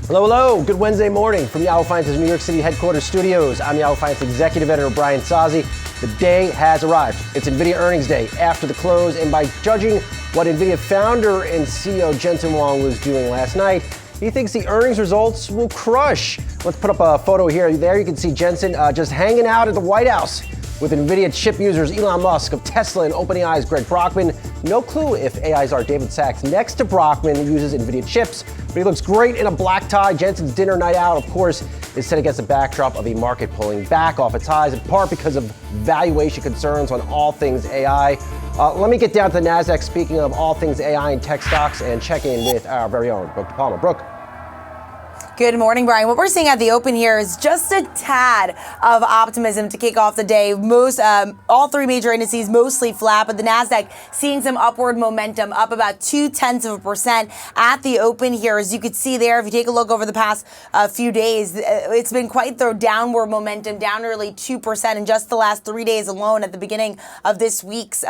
Hello, hello. Good Wednesday morning from Yahoo Finance's New York City headquarters studios. I'm Yahoo Finance Executive Editor Brian Sozzi. The day has arrived. It's Nvidia earnings day after the close, and by judging what Nvidia founder and CEO Jensen Huang was doing last night, he thinks the earnings results will crush. Let's put up a photo here. There you can see Jensen just hanging out at the White House with Nvidia chip users Elon Musk of Tesla and OpenAI's Greg Brockman. No clue if AI's our David Sachs next to Brockman uses Nvidia chips, but he looks great in a black tie. Jensen's dinner night out, of course, is set against the backdrop of a market pulling back off its highs, in part because of valuation concerns on all things AI. Let me get down to the NASDAQ, speaking of all things AI and tech stocks, and check in with our very own Brooke DePalma. Brooke. Good morning, Brian. What we're seeing at the open here is just a tad of optimism to kick off the day. All three major indices mostly flat, but the NASDAQ seeing some upward momentum, up about 0.2% at the open here. As you could see there, if you take a look over the past few days, it's been quite the downward momentum, down nearly 2% in just the last 3 days alone at the beginning of this week's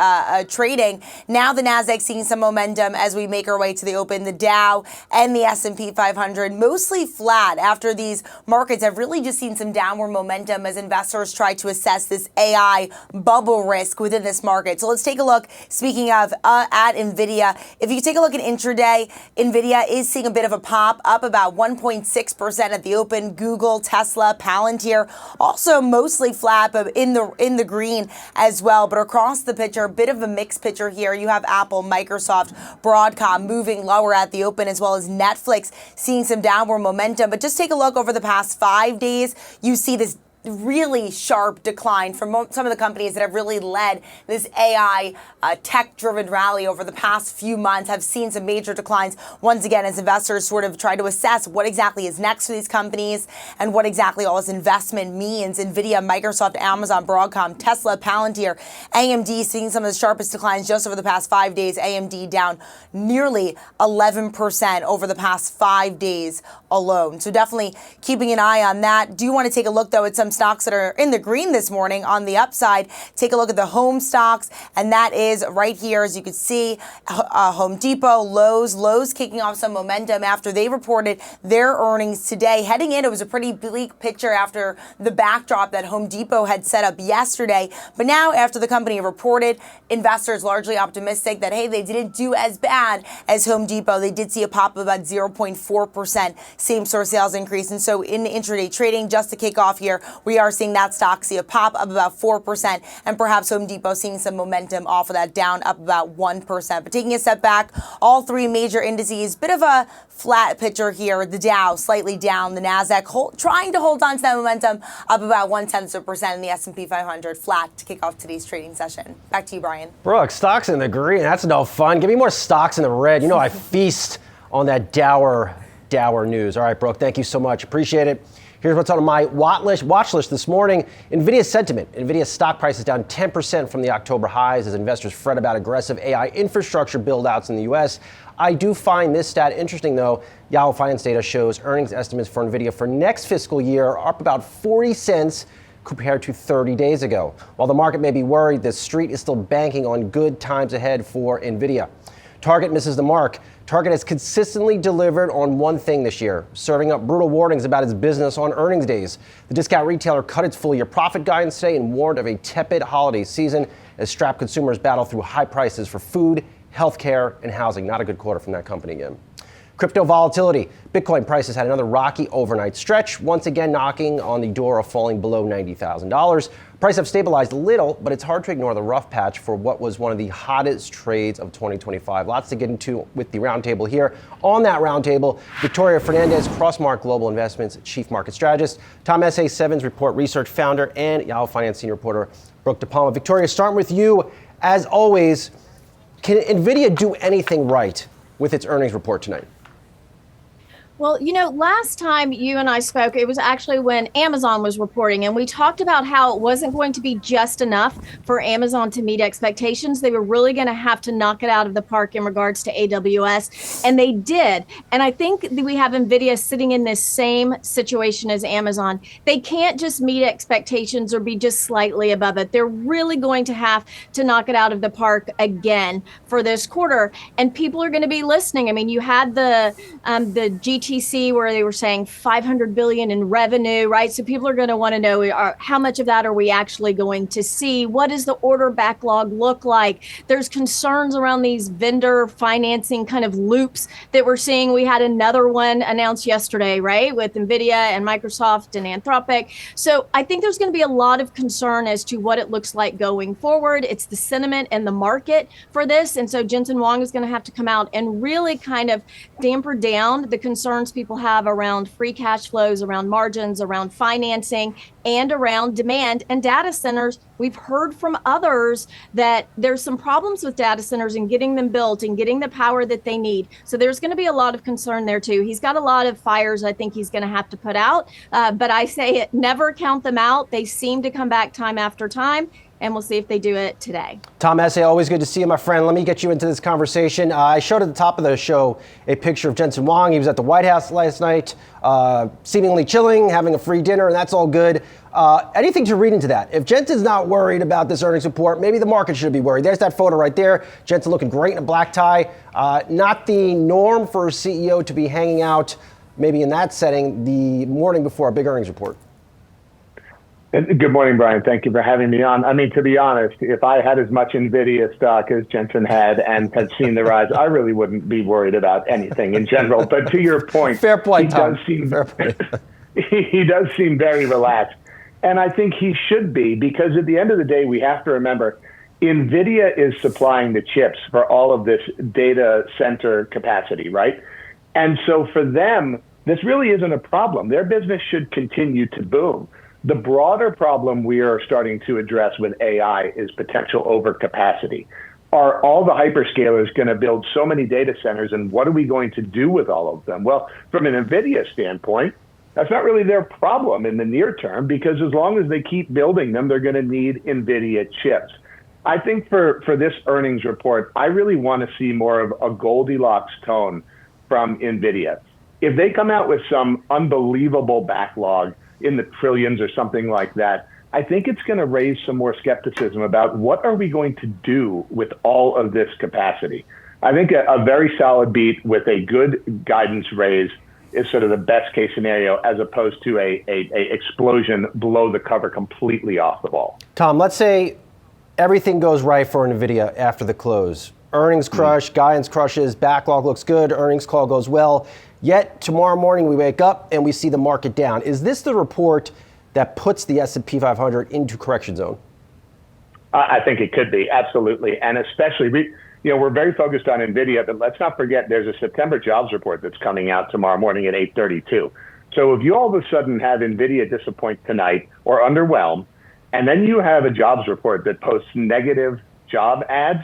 trading. Now the NASDAQ seeing some momentum as we make our way to the open. The Dow and the S&P 500 mostly flat after these markets have really just seen some downward momentum as investors try to assess this AI bubble risk within this market. So let's take a look, speaking of at Nvidia. If you take a look at intraday, Nvidia is seeing a bit of a pop, up about 1.6% at the open. Google, Tesla, Palantir also mostly flat, but in the green as well. But across the picture, a bit of a mixed picture here. You have Apple, Microsoft, Broadcom moving lower at the open, as well as Netflix seeing some downward momentum. But just take a look over the past 5 days, you see this really sharp decline from some of the companies that have really led this AI tech-driven rally over the past few months have seen some major declines once again as investors sort of try to assess what exactly is next for these companies and what exactly all this investment means. Nvidia, Microsoft, Amazon, Broadcom, Tesla, Palantir, AMD seeing some of the sharpest declines just over the past 5 days. AMD down nearly 11% over the past 5 days alone. So definitely keeping an eye on that. Do you want to take a look though at some stocks that are in the green this morning on the upside? Take a look at the home stocks, and that is right here, as you can see, Home Depot, Lowe's kicking off some momentum after they reported their earnings today. Heading in, it was a pretty bleak picture after the backdrop that Home Depot had set up yesterday. But now, after the company reported, investors largely optimistic that, hey, they didn't do as bad as Home Depot. They did see a pop of about 0.4% same-store sales increase. And so in intraday trading, just to kick off here, we are seeing that stock see a pop of about 4%, and perhaps Home Depot seeing some momentum off of that, down up about 1%. But taking a step back, all three major indices, bit of a flat picture here. The Dow slightly down, the NASDAQ trying to hold on to that momentum, up about 0.1%, and the S&P 500 flat to kick off today's trading session. Back to you, Brian. Brooke, stocks in the green, that's no fun. Give me more stocks in the red. You know I feast on that dour news. All right, Brooke, thank you so much. Appreciate it. Here's what's on my watch list this morning. Nvidia's sentiment. Nvidia's stock price is down 10% from the October highs as investors fret about aggressive AI infrastructure build-outs in the U.S. I do find this stat interesting, though. Yahoo Finance data shows earnings estimates for Nvidia for next fiscal year are up about 40 cents compared to 30 days ago. While the market may be worried, the street is still banking on good times ahead for Nvidia. Target misses the mark. Target has consistently delivered on one thing this year, serving up brutal warnings about its business on earnings days. The discount retailer cut its full-year profit guidance today and warned of a tepid holiday season as strapped consumers battle through high prices for food, healthcare, and housing. Not a good quarter from that company again. Crypto volatility. Bitcoin prices had another rocky overnight stretch, once again knocking on the door of falling below $90,000. Prices have stabilized a little, but it's hard to ignore the rough patch for what was one of the hottest trades of 2025. Lots to get into with the roundtable here. On that roundtable, Victoria Fernandez, Crossmark Global Investments Chief Market Strategist, Tom Essaye, Sevens Report Research Founder, and Yahoo Finance Senior Reporter Brooke DePalma. Victoria, starting with you, as always, can Nvidia do anything right with its earnings report tonight? Well, you know, last time you and I spoke, it was actually when Amazon was reporting, and we talked about how it wasn't going to be just enough for Amazon to meet expectations. They were really going to have to knock it out of the park in regards to AWS, and they did. And I think that we have Nvidia sitting in this same situation as Amazon. They can't just meet expectations or be just slightly above it. They're really going to have to knock it out of the park again for this quarter, and people are going to be listening. I mean, you had the GT UTC where they were saying 500 billion in revenue, right? So people are going to want to know how much of that are we actually going to see? What does the order backlog look like? There's concerns around these vendor financing kind of loops that we're seeing. We had another one announced yesterday, right, with Nvidia and Microsoft and Anthropic. So I think there's going to be a lot of concern as to what it looks like going forward. It's the sentiment and the market for this. And so Jensen Huang is going to have to come out and really kind of damper down the concerns people have around free cash flows, around margins, around financing, and around demand and data centers. We've heard from others that there's some problems with data centers and getting them built and getting the power that they need. So there's going to be a lot of concern there too. He's got a lot of fires I think he's going to have to put out. But I say it, never count them out. They seem to come back time after time. And we'll see if they do it today. Tom Essaye, always good to see you, my friend. Let me get you into this conversation. I showed at the top of the show a picture of Jensen Huang. He was at the White House last night, seemingly chilling, having a free dinner, and that's all good. Anything to read into that? If Jensen's not worried about this earnings report, maybe the market should be worried. There's that photo right there. Jensen looking great in a black tie. Not the norm for a CEO to be hanging out, maybe in that setting, the morning before a big earnings report. Good morning, Brian. Thank you for having me on. I mean, to be honest, if I had as much Nvidia stock as Jensen had and had seen the rise, I really wouldn't be worried about anything in general. But to your point, fair point, Tom. Fair point. He does seem very relaxed. And I think he should be, because at the end of the day, we have to remember, Nvidia is supplying the chips for all of this data center capacity, right? And so for them, this really isn't a problem. Their business should continue to boom. The broader problem we are starting to address with AI is potential overcapacity. Are all the hyperscalers going to build so many data centers, and what are we going to do with all of them? Well, from an Nvidia standpoint, that's not really their problem in the near term, because as long as they keep building them, they're going to need Nvidia chips. I think for this earnings report, I really want to see more of a Goldilocks tone from Nvidia. If they come out with some unbelievable backlog in the trillions or something like that, I think it's going to raise some more skepticism about what are we going to do with all of this capacity. I think a very solid beat with a good guidance raise is sort of the best case scenario, as opposed to a explosion below the cover completely off the ball. Tom, let's say everything goes right for Nvidia after the close. Earnings crush, guidance crushes, backlog looks good, earnings call goes well. Yet tomorrow morning we wake up and we see the market down. Is this the report that puts the S&P 500 into correction zone? I think it could be, absolutely. And especially, we're very focused on Nvidia, but let's not forget there's a September jobs report that's coming out tomorrow morning at 8:32. So if you all of a sudden have Nvidia disappoint tonight or underwhelm, and then you have a jobs report that posts negative job ads,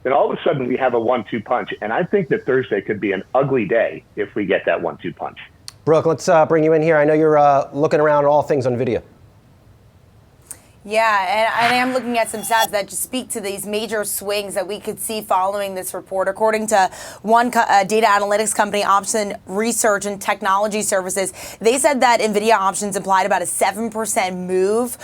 then all of a sudden we have a 1-2 punch. And I think that Thursday could be an ugly day if we get that 1-2 punch. Brooke, let's bring you in here. I know you're looking around at all things on Nvidia. Yeah, and I am looking at some stats that just speak to these major swings that we could see following this report. According to one data analytics company, Option Research and Technology Services, they said that Nvidia options implied about a 7% move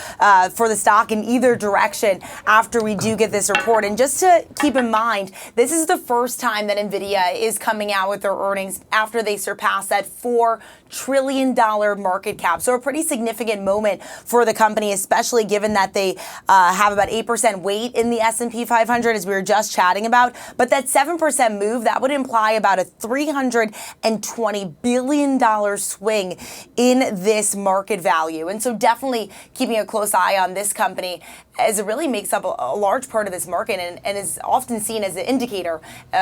for the stock in either direction after we do get this report. And just to keep in mind, this is the first time that Nvidia is coming out with their earnings after they surpass that $4 trillion market cap. So a pretty significant moment for the company, especially given that they have about 8% weight in the S&P 500, as we were just chatting about. But that 7% move, that would imply about a $320 billion swing in this market value. And so definitely keeping a close eye on this company, as it really makes up a large part of this market and is often seen as an indicator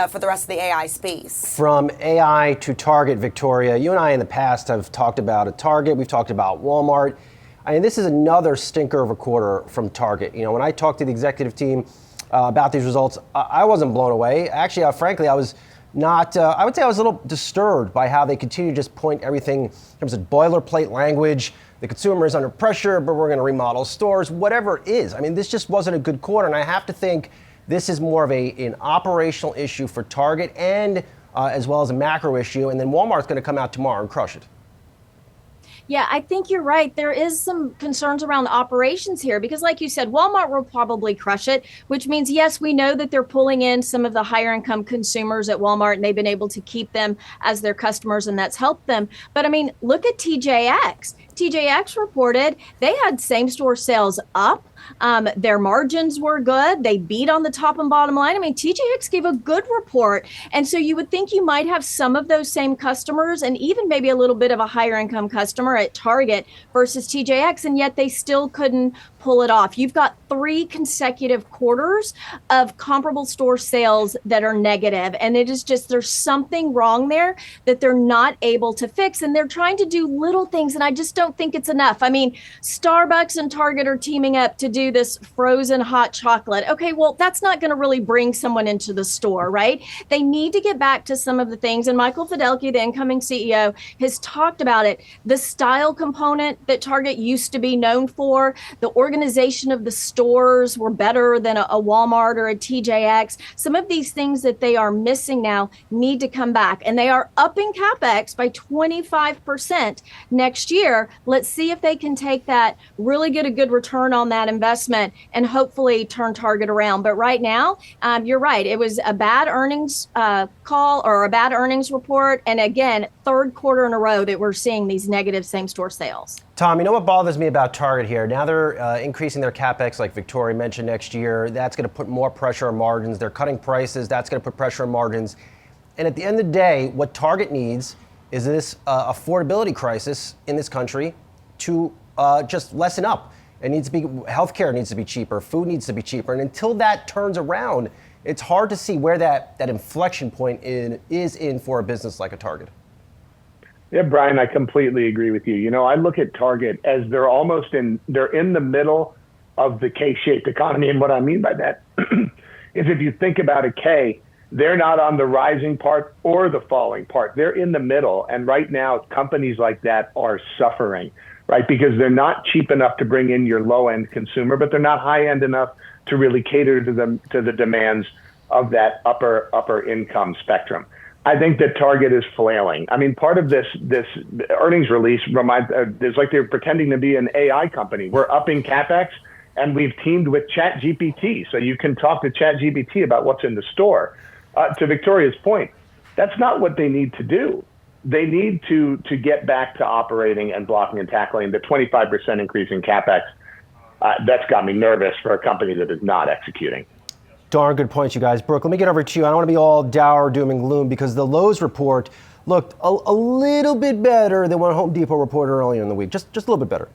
for the rest of the AI space. From AI to Target, Victoria, you and I in the past have talked about a Target, we've talked about Walmart. I mean, this is another stinker of a quarter from Target. When I talked to the executive team about these results, I wasn't blown away. Actually, frankly, I was not, I would say I was a little disturbed by how they continue to just point everything in terms of boilerplate language. The consumer is under pressure, but we're going to remodel stores, whatever it is. I mean, this just wasn't a good quarter, and I have to think this is more of an operational issue for Target and as well as a macro issue, and then Walmart's going to come out tomorrow and crush it. Yeah, I think you're right. There is some concerns around the operations here because, like you said, Walmart will probably crush it, which means, yes, we know that they're pulling in some of the higher income consumers at Walmart and they've been able to keep them as their customers and that's helped them. But I mean, look at TJX. TJX reported they had same store sales up. Their margins were good. They beat on the top and bottom line. I mean, TJX gave a good report. And so you would think you might have some of those same customers and even maybe a little bit of a higher income customer at Target versus TJX, and yet they still couldn't pull it off. You've got 3 consecutive quarters of comparable store sales that are negative. And it is just, there's something wrong there that they're not able to fix. And they're trying to do little things. And I just don't think it's enough. I mean, Starbucks and Target are teaming up to do this frozen hot chocolate. Okay, well, that's not going to really bring someone into the store, right? They need to get back to some of the things. And Michael Fidelki, the incoming CEO, has talked about it. The style component that Target used to be known for, the organization of the stores were better than a Walmart or a TJX. Some of these things that they are missing now need to come back. And they are upping CapEx by 25% next year. Let's see if they can take that, really get a good return on that investment and hopefully turn Target around. But right now, you're right. It was a bad earnings call or a bad earnings report. And again, 3rd quarter in a row that we're seeing these negative same-store sales. Tom, you know what bothers me about Target here? Now they're increasing their CapEx, like Victoria mentioned, next year. That's going to put more pressure on margins. They're cutting prices. That's going to put pressure on margins. And at the end of the day, what Target needs is this affordability crisis in this country to just lessen up. It needs to be, healthcare needs to be cheaper, food needs to be cheaper. And until that turns around, it's hard to see where that inflection point is for a business like a Target. Yeah, Brian, I completely agree with you. You know, I look at Target as they're in the middle of the K-shaped economy. And what I mean by that is if you think about a K, they're not on the rising part or the falling part. They're in the middle. And right now, companies like that are suffering, right? Because they're not cheap enough to bring in your low-end consumer, but they're not high-end enough to really cater to the demands of that upper income spectrum. I think that Target is flailing. I mean, part of this earnings release is like they're pretending to be an AI company. We're upping CapEx, and we've teamed with ChatGPT, so you can talk to ChatGPT about what's in the store. To Victoria's point, that's not what they need to do. They need to get back to operating and blocking and tackling. The 25% increase in CapEx, that's got me nervous for a company that is not executing. Darn good points, you guys. Brooke, let me get over to you. I don't want to be all dour, doom and gloom, because the Lowe's report looked a little bit better than what Home Depot reported earlier in the week. Just a little bit better.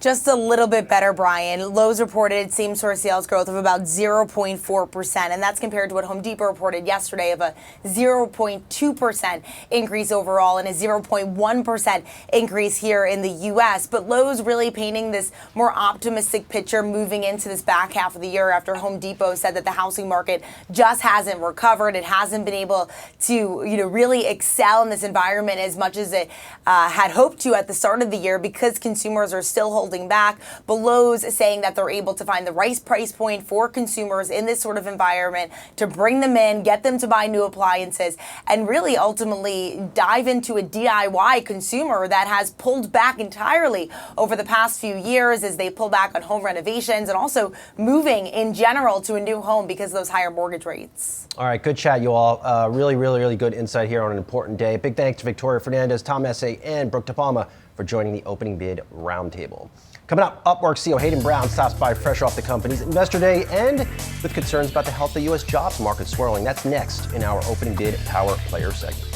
Just a little bit better, Brian. Lowe's reported same-store sales growth of about 0.4%, and that's compared to what Home Depot reported yesterday of a 0.2% increase overall and a 0.1% increase here in the U.S. But Lowe's really painting this more optimistic picture moving into this back half of the year after Home Depot said that the housing market just hasn't recovered. It hasn't been able to, really excel in this environment as much as it had hoped to at the start of the year because consumers are still holding back. But Lowe's saying that they're able to find the right price point for consumers in this sort of environment to bring them in, get them to buy new appliances, and really ultimately dive into a DIY consumer that has pulled back entirely over the past few years as they pull back on home renovations and also moving in general to a new home because of those higher mortgage rates. All right, good chat, you all. Really good insight here on an important day. Big thanks to Victoria Fernandez, Tom Essaye, and Brooke DePalma for joining the opening bid roundtable. Coming up, Upwork CEO Hayden Brown stops by fresh off the company's investor day and with concerns about the health of the U.S. jobs market swirling. That's next in our opening bid power player segment.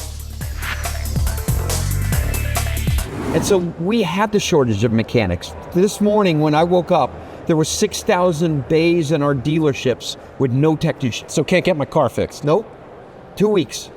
And so we had the shortage of mechanics. This morning when I woke up, there were 6,000 bays in our dealerships with no technicians. So can't get my car fixed? Nope. 2 weeks.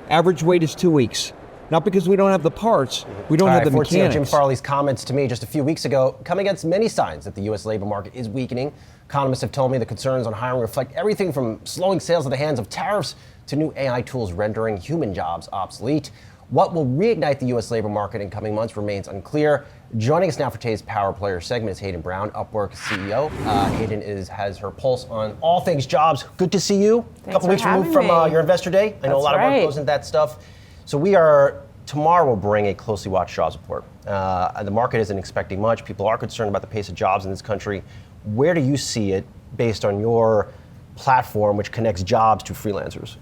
Average wait is 2 weeks. Not because we don't have the parts, we don't have the mechanics. Jim Farley's comments to me just a few weeks ago come against many signs that the U.S. labor market is weakening. Economists have told me the concerns on hiring reflect everything from slowing sales at the hands of tariffs to new AI tools rendering human jobs obsolete. What will reignite the U.S. labor market in coming months remains unclear. Joining us now for today's Power Player segment is Hayden Brown, Upwork CEO. Hayden has her pulse on all things jobs. Good to see you. Thanks a couple weeks removed from your investor day. I know a lot of work goes into that stuff. So we are tomorrow will bring a closely watched jobs report. The market isn't expecting much. People are concerned about the pace of jobs in this country. Where do you see it based on your platform, which connects jobs to freelancers?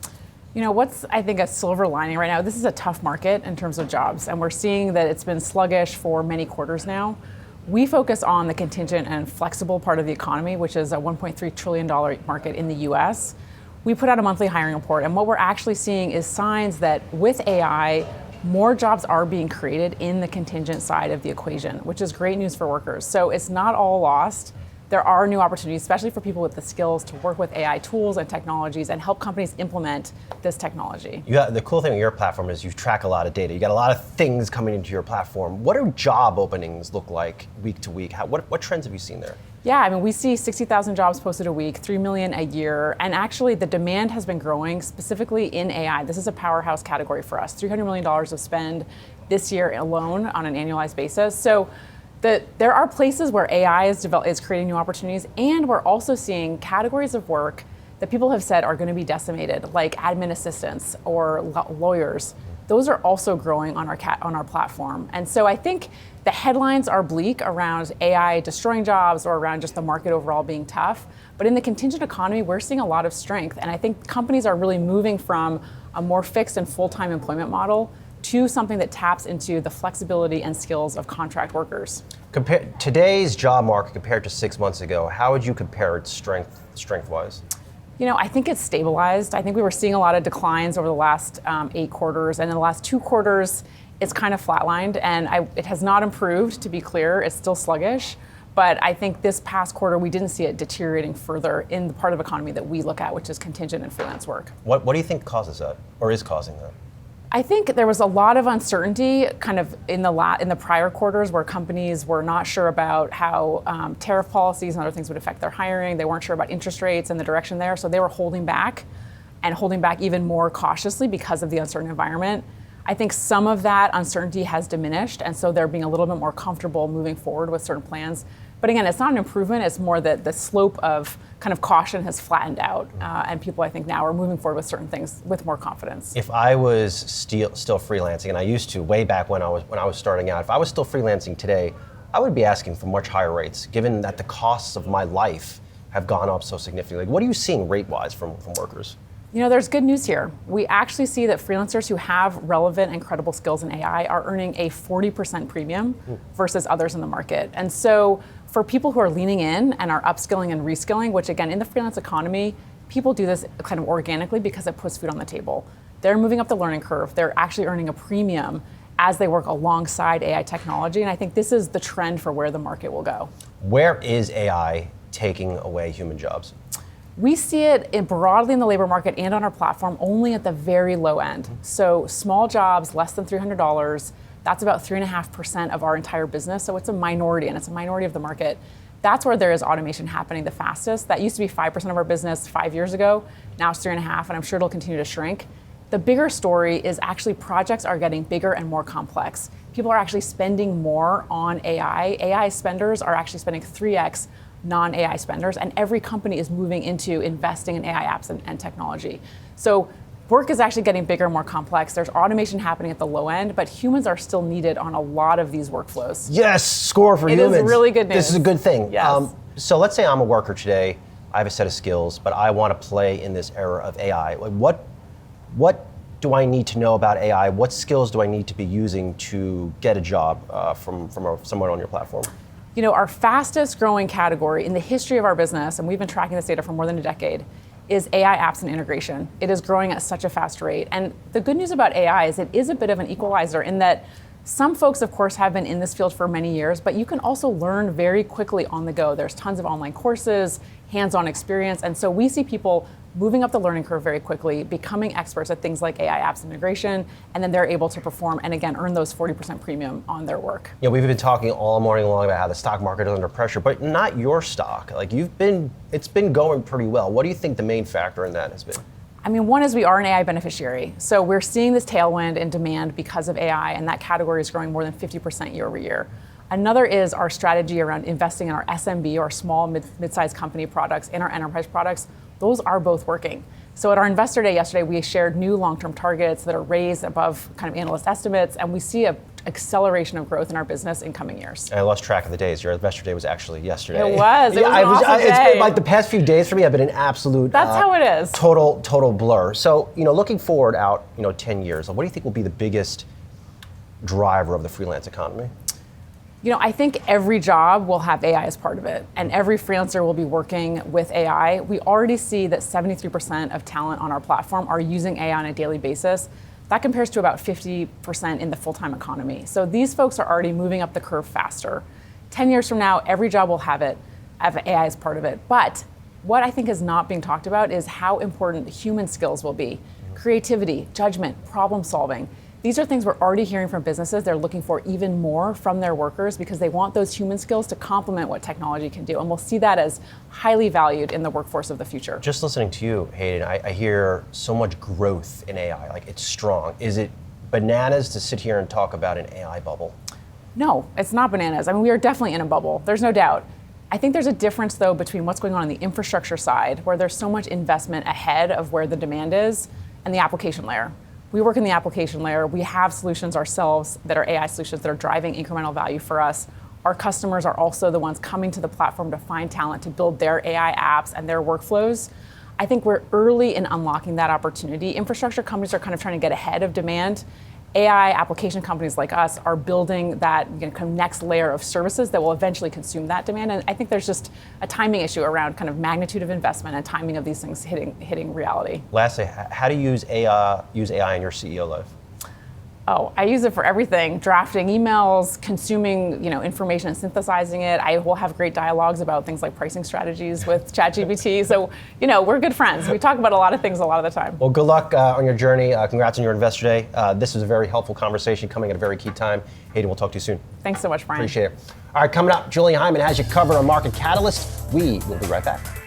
You know, what's, I think, a silver lining right now, this is a tough market in terms of jobs, and we're seeing that it's been sluggish for many quarters now. We focus on the contingent and flexible part of the economy, which is a $1.3 trillion market in the US. We put out a monthly hiring report, and what we're actually seeing is signs that with AI, more jobs are being created in the contingent side of the equation, which is great news for workers. So it's not all lost. There are new opportunities, especially for people with the skills to work with AI tools and technologies and help companies implement this technology. The cool thing with your platform is you track a lot of data. You got a lot of things coming into your platform. What do job openings look like week to week? What trends have you seen there? Yeah, I mean, we see 60,000 jobs posted a week, 3 million a year, and actually the demand has been growing specifically in AI. This is a powerhouse category for us, $300 million of spend this year alone on an annualized basis. So there are places where AI is creating new opportunities, and we're also seeing categories of work that people have said are going to be decimated, like admin assistants or lawyers. Those are also growing on our platform. And so I think the headlines are bleak around AI destroying jobs or around just the market overall being tough. But in the contingent economy, we're seeing a lot of strength. And I think companies are really moving from a more fixed and full-time employment model to something that taps into the flexibility and skills of contract workers. Today's job market compared to 6 months ago, how would you compare it strength-wise? You know, I think it's stabilized. I think we were seeing a lot of declines over the last 8 quarters, and in the last 2 quarters, it's kind of flatlined, and it has not improved, to be clear. It's still sluggish, but I think this past quarter, we didn't see it deteriorating further in the part of the economy that we look at, which is contingent and freelance work. What do you think causes that, or is causing that? I think there was a lot of uncertainty kind of in the prior quarters where companies were not sure about how tariff policies and other things would affect their hiring. They weren't sure about interest rates and the direction there, so they were holding back even more cautiously because of the uncertain environment. I think some of that uncertainty has diminished, and so they're being a little bit more comfortable moving forward with certain plans. But again, it's not an improvement, it's more that the slope of kind of caution has flattened out, and people, I think, now are moving forward with certain things with more confidence. If I was still freelancing, and I used to way back when I was starting out, if I was still freelancing today, I would be asking for much higher rates, given that the costs of my life have gone up so significantly. What are you seeing rate-wise from workers? You know, there's good news here. We actually see that freelancers who have relevant and credible skills in AI are earning a 40% premium versus others in the market. And so for people who are leaning in and are upskilling and reskilling, which again, in the freelance economy, people do this kind of organically because it puts food on the table. They're moving up the learning curve. They're actually earning a premium as they work alongside AI technology. And I think this is the trend for where the market will go. Where is AI taking away human jobs? We see it broadly in the labor market and on our platform only at the very low end. So small jobs, less than $300, that's about 3.5% of our entire business. So it's a minority, and it's a minority of the market. That's where there is automation happening the fastest. That used to be 5% of our business 5 years ago. Now it's 3.5%, and I'm sure it'll continue to shrink. The bigger story is actually projects are getting bigger and more complex. People are actually spending more on AI. AI spenders are actually spending 3x non-AI spenders, and every company is moving into investing in AI apps and technology. So work is actually getting bigger and more complex. There's automation happening at the low end, but humans are still needed on a lot of these workflows. Yes, score for humans. It is really good news. This is a good thing. Yes. So let's say I'm a worker today, I have a set of skills, but I want to play in this era of AI. Like what do I need to know about AI? What skills do I need to be using to get a job from someone on your platform? You know, our fastest growing category in the history of our business, and we've been tracking this data for more than a decade, is AI apps and integration. It is growing at such a fast rate. And the good news about AI is it is a bit of an equalizer in that some folks, of course, have been in this field for many years, but you can also learn very quickly on the go. There's tons of online courses, hands-on experience, and so we see people moving up the learning curve very quickly, becoming experts at things like AI apps integration, and then they're able to perform and again earn those 40% premium on their work. Yeah, we've been talking all morning long about how the stock market is under pressure, but not your stock. Like it's been going pretty well. What do you think the main factor in that has been? I mean, one is we are an AI beneficiary. So we're seeing this tailwind in demand because of AI, and that category is growing more than 50% year over year. Another is our strategy around investing in our SMB or small mid-sized company products and our enterprise products. Those are both working. So at our Investor Day yesterday, we shared new long-term targets that are raised above kind of analyst estimates, and we see a acceleration of growth in our business in coming years. I lost track of the days. Your Investor Day was actually yesterday. It was. It was an awesome It's day. been like the past few days for me have been an absolute. That's how it is. Total blur. So, looking forward out, 10 years, what do you think will be the biggest driver of the freelance economy? I think every job will have AI as part of it, and every freelancer will be working with AI. We already see that 73% of talent on our platform are using AI on a daily basis. That compares to about 50% in the full-time economy. So these folks are already moving up the curve faster. 10 years from now, every job will have AI as part of it. But what I think is not being talked about is how important human skills will be. Creativity, judgment, problem solving. These are things we're already hearing from businesses. They're looking for even more from their workers because they want those human skills to complement what technology can do. And we'll see that as highly valued in the workforce of the future. Just listening to you, Hayden, I hear so much growth in AI, like it's strong. Is it bananas to sit here and talk about an AI bubble? No, it's not bananas. I mean, we are definitely in a bubble. There's no doubt. I think there's a difference, though, between what's going on the infrastructure side, where there's so much investment ahead of where the demand is, and the application layer. We work in the application layer. We have solutions ourselves that are AI solutions that are driving incremental value for us. Our customers are also the ones coming to the platform to find talent to build their AI apps and their workflows. I think we're early in unlocking that opportunity. Infrastructure companies are kind of trying to get ahead of demand. AI application companies like us are building that kind of next layer of services that will eventually consume that demand. And I think there's just a timing issue around kind of magnitude of investment and timing of these things hitting reality. Lastly, how do you use AI in your CEO life? Oh, I use it for everything: drafting emails, consuming, information and synthesizing it. I will have great dialogues about things like pricing strategies with ChatGPT. So, we're good friends. We talk about a lot of things a lot of the time. Well, good luck on your journey. Congrats on your Investor Day. This was a very helpful conversation coming at a very key time. Hayden, we'll talk to you soon. Thanks so much, Brian. Appreciate it. All right, coming up, Julie Hyman has you covered on Market Catalyst. We will be right back.